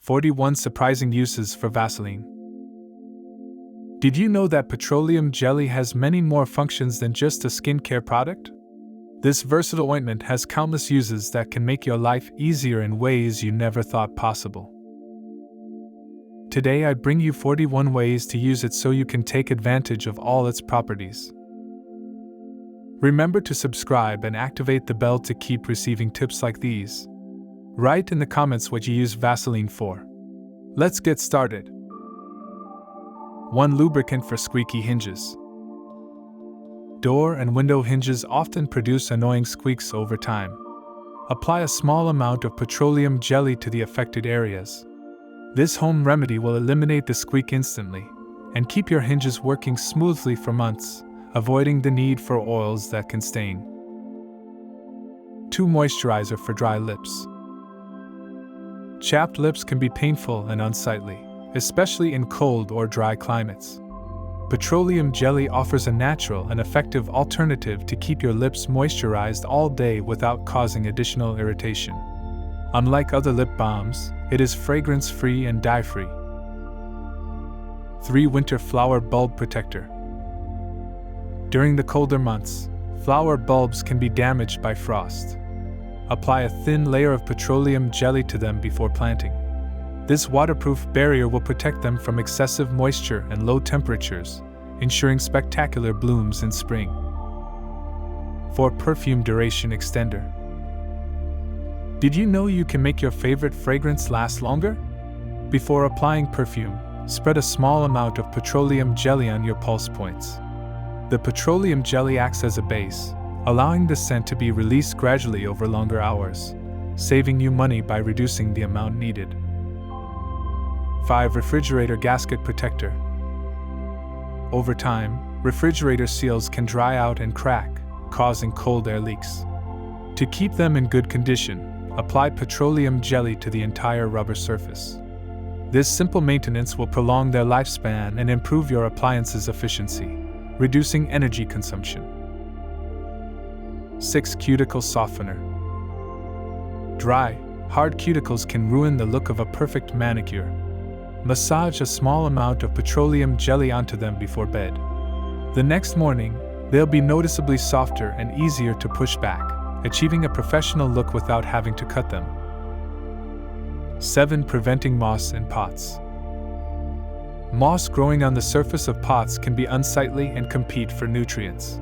41 Surprising Uses for Vaseline. Did you know that petroleum jelly has many more functions than just a skincare product? This versatile ointment has countless uses that can make your life easier in ways you never thought possible. Today I bring you 41 ways to use it so you can take advantage of all its properties. Remember to subscribe and activate the bell to keep receiving tips like these. Write in the comments what you use Vaseline for. Let's get started. 1. Lubricant for squeaky hinges. Door and window hinges often produce annoying squeaks over time. Apply a small amount of petroleum jelly to the affected areas. This home remedy will eliminate the squeak instantly and keep your hinges working smoothly for months, avoiding the need for oils that can stain. 2. Moisturizer for dry lips. Chapped lips can be painful and unsightly, especially in cold or dry climates. Petroleum jelly offers a natural and effective alternative to keep your lips moisturized all day without causing additional irritation. Unlike other lip balms, it is fragrance-free and dye-free. 3. Winter Flower Bulb Protector. During the colder months, flower bulbs can be damaged by frost. Apply a thin layer of petroleum jelly to them before planting. This waterproof barrier will protect them from excessive moisture and low temperatures, ensuring spectacular blooms in spring. 4. Perfume Duration Extender. Did you know you can make your favorite fragrance last longer? Before applying perfume, spread a small amount of petroleum jelly on your pulse points. The petroleum jelly acts as a base, allowing the scent to be released gradually over longer hours, saving you money by reducing the amount needed. 5. Refrigerator Gasket Protector. Over time, refrigerator seals can dry out and crack, causing cold air leaks. To keep them in good condition, apply petroleum jelly to the entire rubber surface. This simple maintenance will prolong their lifespan and improve your appliance's efficiency, reducing energy consumption. 6. Cuticle Softener. Dry, hard cuticles can ruin the look of a perfect manicure. Massage a small amount of petroleum jelly onto them before bed. The next morning, they'll be noticeably softer and easier to push back, achieving a professional look without having to cut them. 7. Preventing moss in pots. Moss growing on the surface of pots can be unsightly and compete for nutrients.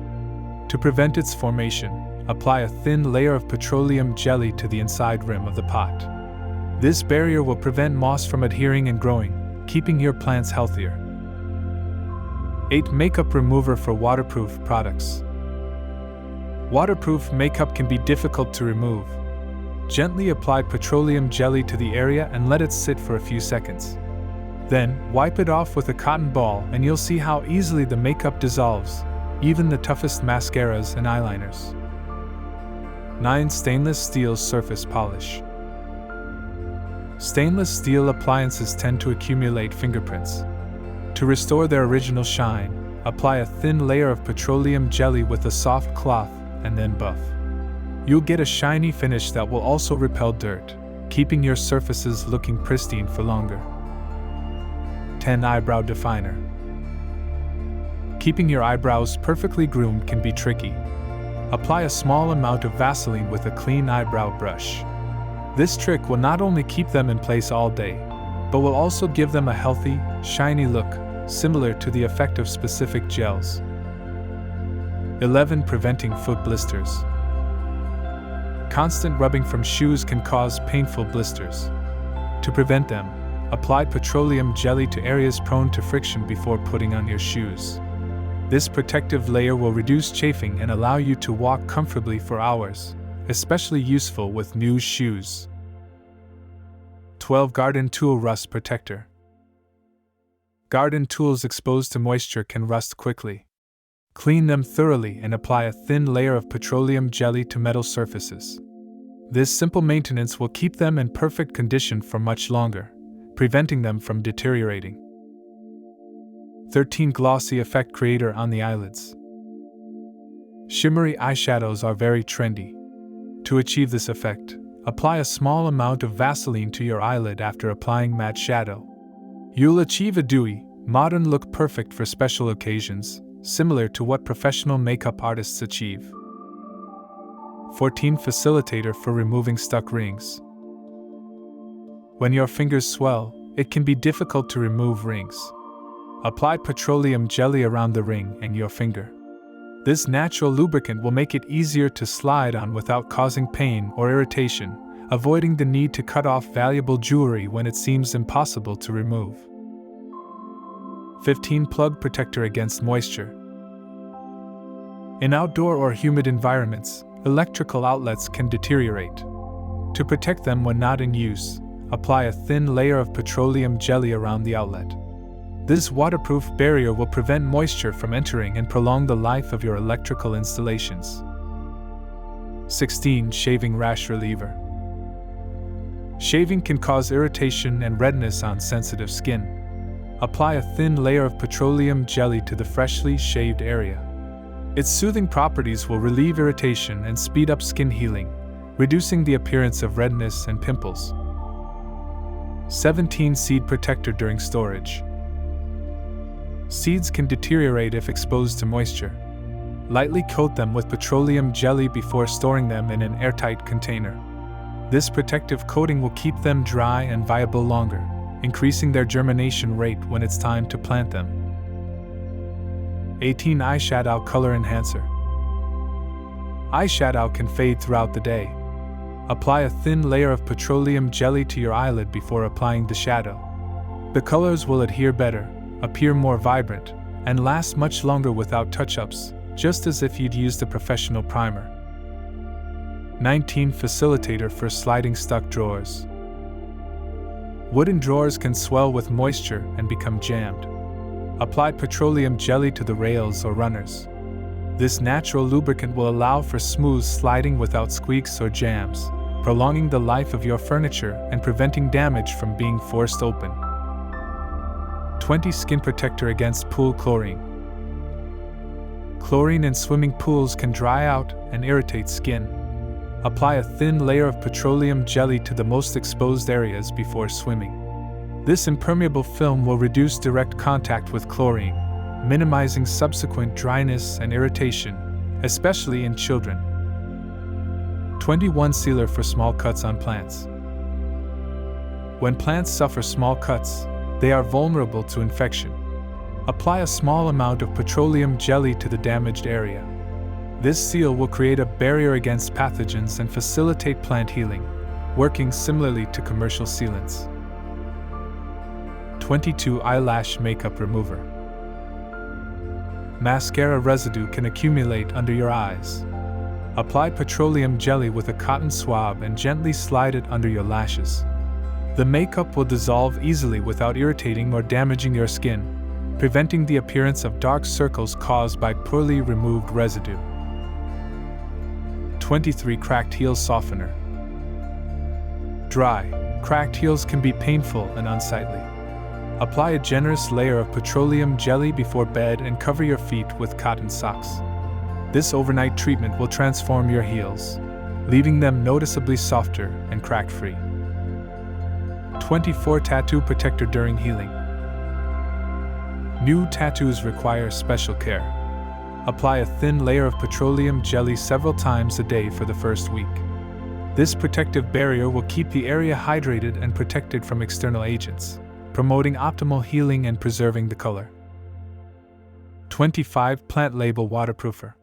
To prevent its formation, apply a thin layer of petroleum jelly to the inside rim of the pot. This barrier will prevent moss from adhering and growing, keeping your plants healthier. 8. Makeup Remover for Waterproof Products. Waterproof makeup can be difficult to remove. Gently apply petroleum jelly to the area and let it sit for a few seconds. Then, wipe it off with a cotton ball and you'll see how easily the makeup dissolves, even the toughest mascaras and eyeliners. 9. Stainless Steel Surface Polish. Stainless steel appliances tend to accumulate fingerprints. To restore their original shine, apply a thin layer of petroleum jelly with a soft cloth and then buff. You'll get a shiny finish that will also repel dirt, keeping your surfaces looking pristine for longer. 10. Eyebrow Definer. Keeping your eyebrows perfectly groomed can be tricky. Apply a small amount of Vaseline with a clean eyebrow brush. This trick will not only keep them in place all day, but will also give them a healthy, shiny look, similar to the effect of specific gels. 11. Preventing foot blisters. Constant rubbing from shoes can cause painful blisters. To prevent them, apply petroleum jelly to areas prone to friction before putting on your shoes. This protective layer will reduce chafing and allow you to walk comfortably for hours, especially useful with new shoes. 12. Garden Tool Rust Protector. Garden tools exposed to moisture can rust quickly. Clean them thoroughly and apply a thin layer of petroleum jelly to metal surfaces. This simple maintenance will keep them in perfect condition for much longer, preventing them from deteriorating. 13. Glossy Effect Creator on the eyelids. Shimmery eyeshadows are very trendy. To achieve this effect, Apply a small amount of Vaseline to your eyelid after applying matte shadow. You'll achieve a dewy, modern look perfect for special occasions, similar to what professional makeup artists achieve. 14. Facilitator for removing stuck rings. When your fingers swell, it can be difficult to remove rings. Apply petroleum jelly around the ring and your finger. This natural lubricant will make it easier to slide on without causing pain or irritation, avoiding the need to cut off valuable jewelry when it seems impossible to remove. 15. Plug protector against moisture. In outdoor or humid environments, electrical outlets can deteriorate. To protect them when not in use, apply a thin layer of petroleum jelly around the outlet. This waterproof barrier will prevent moisture from entering and prolong the life of your electrical installations. 16. Shaving rash reliever. Shaving can cause irritation and redness on sensitive skin. Apply a thin layer of petroleum jelly to the freshly shaved area. Its soothing properties will relieve irritation and speed up skin healing, reducing the appearance of redness and pimples. 17. Seed protector during storage. Seeds can deteriorate if exposed to moisture. Lightly coat them with petroleum jelly before storing them in an airtight container. This protective coating will keep them dry and viable longer, increasing their germination rate when it's time to plant them. 18. Eyeshadow color enhancer. Eyeshadow can fade throughout the day. Apply a thin layer of petroleum jelly to your eyelid before applying the shadow. The colors will adhere better, appear more vibrant, and last much longer without touch-ups, just as if you'd used a professional primer. 19. Facilitator for sliding stuck drawers. Wooden drawers can swell with moisture and become jammed. Apply petroleum jelly to the rails or runners. This natural lubricant will allow for smooth sliding without squeaks or jams, prolonging the life of your furniture and preventing damage from being forced open. 20. Skin protector against pool chlorine. Chlorine in swimming pools can dry out and irritate skin. Apply a thin layer of petroleum jelly to the most exposed areas before swimming. This impermeable film will reduce direct contact with chlorine, minimizing subsequent dryness and irritation, especially in children. 21. Sealer for small cuts on plants. When plants suffer small cuts, they are vulnerable to infection. Apply a small amount of petroleum jelly to the damaged area. This seal will create a barrier against pathogens and facilitate plant healing, working similarly to commercial sealants. 22. Eyelash makeup remover. Mascara residue can accumulate under your eyes. Apply petroleum jelly with a cotton swab and gently slide it under your lashes. The makeup will dissolve easily without irritating or damaging your skin, preventing the appearance of dark circles caused by poorly removed residue. 23. Cracked heel softener. Dry, cracked heels can be painful and unsightly. Apply a generous layer of petroleum jelly before bed and cover your feet with cotton socks. This overnight treatment will transform your heels, leaving them noticeably softer and crack-free. 24. Tattoo protector during healing. New tattoos require special care. Apply a thin layer of petroleum jelly several times a day for the first week. This protective barrier will keep the area hydrated and protected from external agents, promoting optimal healing and preserving the color. 25. Plant label waterproofer.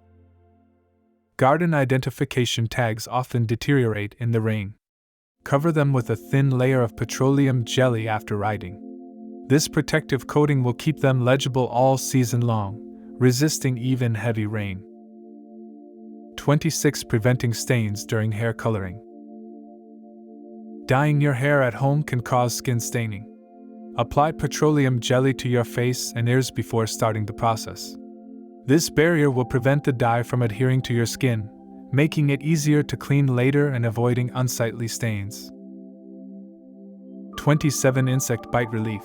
Garden identification tags often deteriorate in the rain. Cover them with a thin layer of petroleum jelly after writing. This protective coating will keep them legible all season long, resisting even heavy rain. 26. Preventing stains during hair coloring. Dyeing your hair at home can cause skin staining. Apply petroleum jelly to your face and ears before starting the process. This barrier will prevent the dye from adhering to your skin, making it easier to clean later and avoiding unsightly stains. 27. Insect bite relief.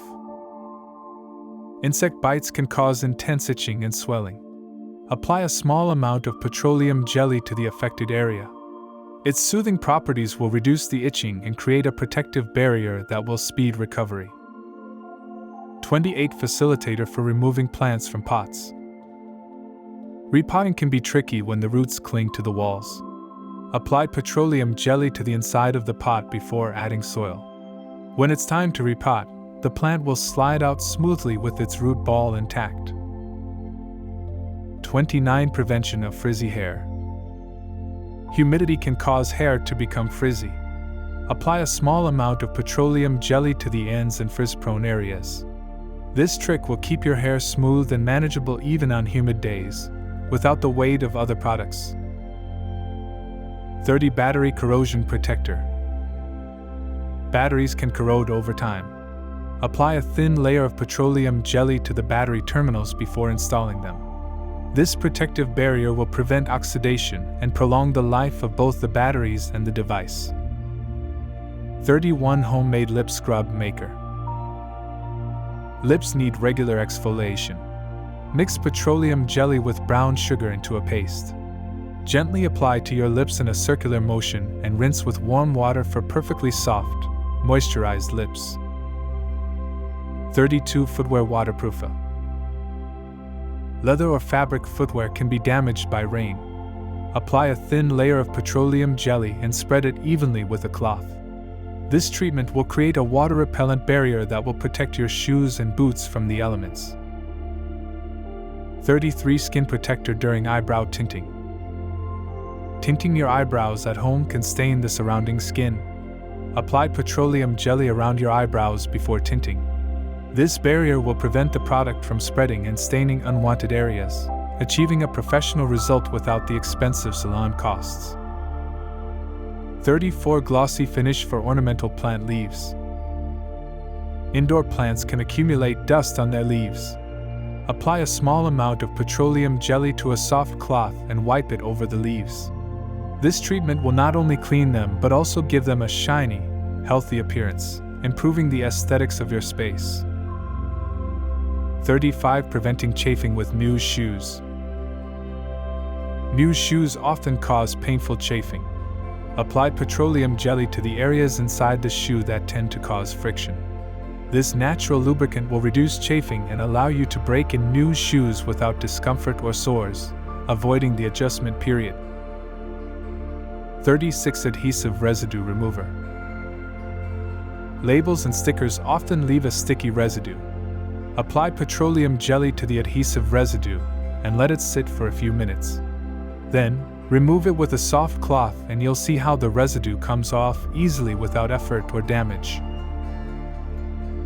Insect bites can cause intense itching and swelling. Apply a small amount of petroleum jelly to the affected area. Its soothing properties will reduce the itching and create a protective barrier that will speed recovery. 28 Facilitator for removing plants from pots. Repotting can be tricky when the roots cling to the walls. Apply petroleum jelly to the inside of the pot before adding soil. When it's time to repot, the plant will slide out smoothly with its root ball intact. 29 Prevention of frizzy hair. Humidity can cause hair to become frizzy. Apply a small amount of petroleum jelly to the ends and frizz-prone areas. This trick will keep your hair smooth and manageable even on humid days, without the weight of other products. 30 Battery Corrosion Protector. Batteries can corrode over time. Apply a thin layer of petroleum jelly to the battery terminals before installing them. This protective barrier will prevent oxidation and prolong the life of both the batteries and the device. 31 Homemade Lip Scrub Maker. Lips need regular exfoliation. Mix petroleum jelly with brown sugar into a paste. Gently apply to your lips in a circular motion and rinse with warm water for perfectly soft, moisturized lips. 32 Footwear Waterproofer. Leather or fabric footwear can be damaged by rain. Apply a thin layer of petroleum jelly and spread it evenly with a cloth. This treatment will create a water-repellent barrier that will protect your shoes and boots from the elements. 33 Skin Protector during eyebrow tinting. Tinting your eyebrows at home can stain the surrounding skin. Apply petroleum jelly around your eyebrows before tinting. This barrier will prevent the product from spreading and staining unwanted areas, achieving a professional result without the expensive salon costs. 34 Glossy Finish for ornamental plant leaves. Indoor plants can accumulate dust on their leaves. Apply a small amount of petroleum jelly to a soft cloth and wipe it over the leaves. This treatment will not only clean them but also give them a shiny, healthy appearance, improving the aesthetics of your space. 35 Preventing chafing with new shoes. New shoes often cause painful chafing. Apply petroleum jelly to the areas inside the shoe that tend to cause friction. This natural lubricant will reduce chafing and allow you to break in new shoes without discomfort or sores, avoiding the adjustment period. 36 Adhesive Residue Remover. Labels and stickers often leave a sticky residue. Apply petroleum jelly to the adhesive residue and let it sit for a few minutes. Then, remove it with a soft cloth and you'll see how the residue comes off easily without effort or damage.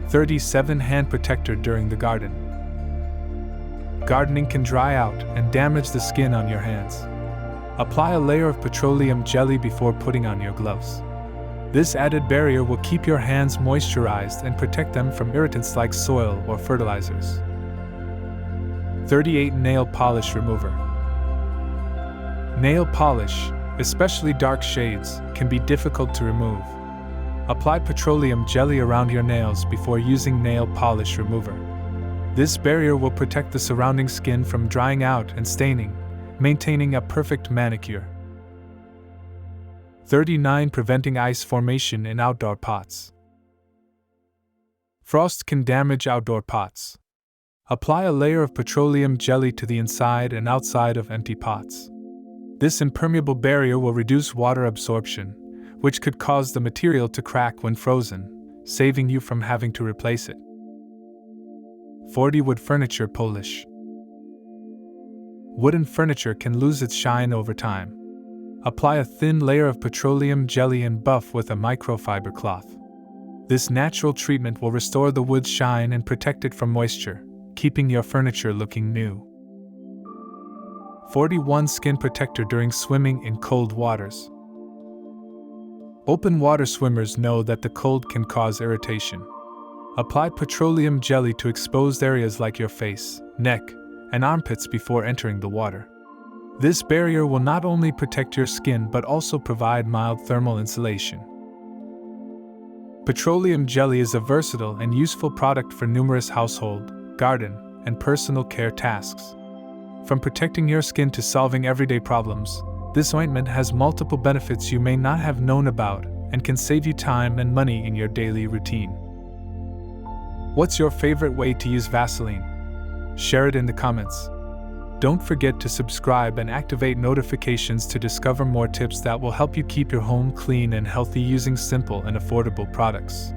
37 Hand Protector during the garden. Gardening can dry out and damage the skin on your hands. Apply a layer of petroleum jelly before putting on your gloves. This added barrier will keep your hands moisturized and protect them from irritants like soil or fertilizers. 38 Nail Polish Remover. Nail polish, especially dark shades, can be difficult to remove. Apply petroleum jelly around your nails before using nail polish remover. This barrier will protect the surrounding skin from drying out and staining, maintaining a perfect manicure. 39 Preventing ice formation in outdoor pots. Frost can damage outdoor pots. Apply a layer of petroleum jelly to the inside and outside of empty pots. This impermeable barrier will reduce water absorption, which could cause the material to crack when frozen, saving you from having to replace it. 40 Wood Furniture Polish. Wooden furniture can lose its shine over time. Apply a thin layer of petroleum jelly and buff with a microfiber cloth. This natural treatment will restore the wood's shine and protect it from moisture, keeping your furniture looking new. 41 Skin Protector during swimming in cold waters. Open water swimmers know that the cold can cause irritation. Apply petroleum jelly to exposed areas like your face, neck, and armpits before entering the water. This barrier will not only protect your skin but also provide mild thermal insulation. Petroleum jelly is a versatile and useful product for numerous household, garden, and personal care tasks. From protecting your skin to solving everyday problems, This ointment has multiple benefits you may not have known about and can save you time and money in your daily routine. What's your favorite way to use Vaseline? Share it in the comments. Don't forget to subscribe and activate notifications to discover more tips that will help you keep your home clean and healthy using simple and affordable products.